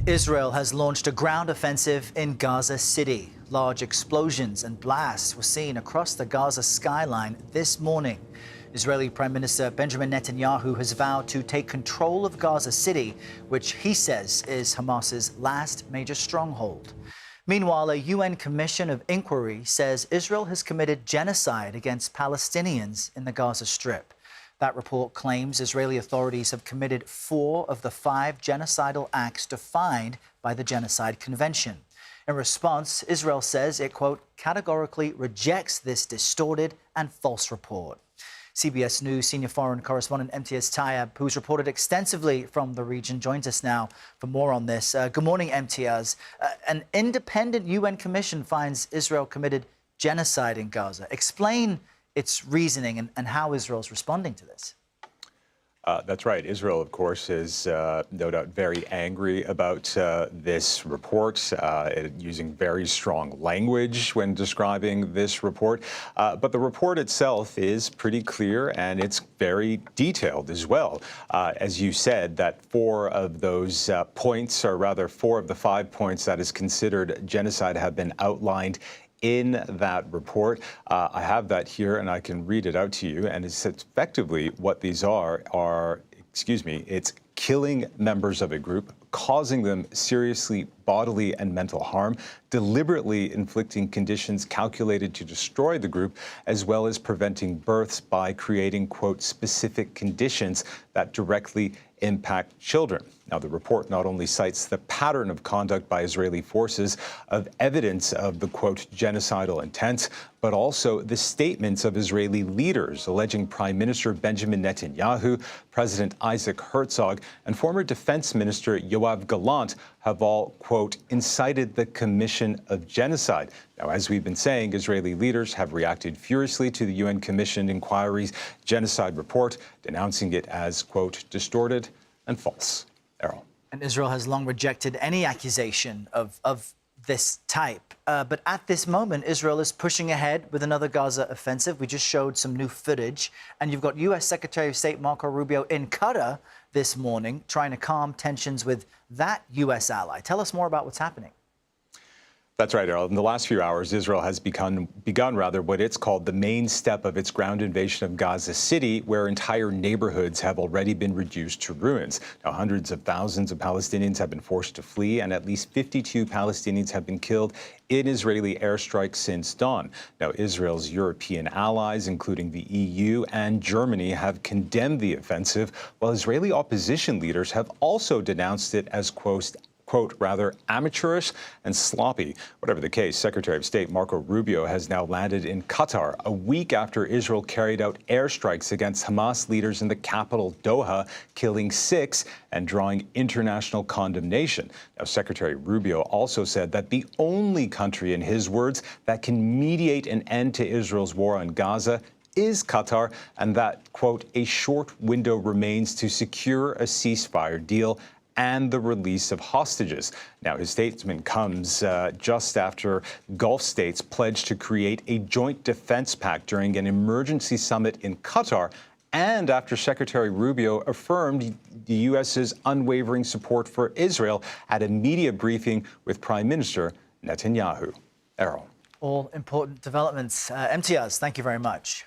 Israel has launched a ground offensive in Gaza City. Large explosions and blasts were seen across the Gaza skyline this morning. Israeli Prime Minister Benjamin Netanyahu has vowed to take control of Gaza City, which he says is Hamas's last major stronghold. Meanwhile, a UN Commission of Inquiry says Israel has committed genocide against Palestinians in the Gaza Strip. That report claims Israeli authorities have committed 4 of the 5 genocidal acts defined by the Genocide Convention. In response, Israel says it, quote, categorically rejects this distorted and false report. CBS News senior foreign correspondent Imtiaz Tyab, who's reported extensively from the region, joins us now for more on this. Good morning, Imtiaz. An independent UN commission finds Israel committed genocide in Gaza. Explain its reasoning and how Israel's responding to this. That's right. Israel, of course, is no doubt very angry about this report, using very strong language when describing this report. But the report itself is pretty clear and it's very detailed as well. As you said, that 4 of those points, or rather 4 of the 5 points that is considered genocide, have been outlined in that report. I have that here and I can read it out to you. And it's effectively what these are, it's killing members of a group, causing them seriously bodily and mental harm, deliberately inflicting conditions calculated to destroy the group, as well as preventing births by creating, quote, specific conditions that directly impact children. Now, the report not only cites the pattern of conduct by Israeli forces of evidence of the, quote, genocidal intent, but also the statements of Israeli leaders alleging Prime Minister Benjamin Netanyahu, President Isaac Herzog, and former Defense Minister Yoav Gallant have all, quote, incited the commission of genocide. Now, as we've been saying, Israeli leaders have reacted furiously to the UN Commission inquiry's genocide report, denouncing it as, quote, distorted and false. Errol. And Israel has long rejected any accusation of this type. But at this moment, Israel is pushing ahead with another Gaza offensive. We just showed some new footage. And you've got U.S. Secretary of State Marco Rubio in Qatar this morning, trying to calm tensions with that U.S. ally. Tell us more about what's happening. That's right, Errol. In the last few hours, Israel has begun what it's called the main step of its ground invasion of Gaza City, where entire neighborhoods have already been reduced to ruins. Now, hundreds of thousands of Palestinians have been forced to flee, and at least 52 Palestinians have been killed in Israeli airstrikes since dawn. Now, Israel's European allies, including the EU and Germany, have condemned the offensive, while Israeli opposition leaders have also denounced it as, quote, rather amateurish and sloppy. Whatever the case, Secretary of State Marco Rubio has now landed in Qatar a week after Israel carried out airstrikes against Hamas leaders in the capital, Doha, killing 6 and drawing international condemnation. Now, Secretary Rubio also said that the only country, in his words, that can mediate an end to Israel's war on Gaza is Qatar, and that, quote, a short window remains to secure a ceasefire deal and the release of hostages. Now, his statement comes just after Gulf states pledged to create a joint defense pact during an emergency summit in Qatar, and after Secretary Rubio affirmed the U.S.'s unwavering support for Israel at a media briefing with Prime Minister Netanyahu. Errol. All important developments. Imtiaz, thank you very much.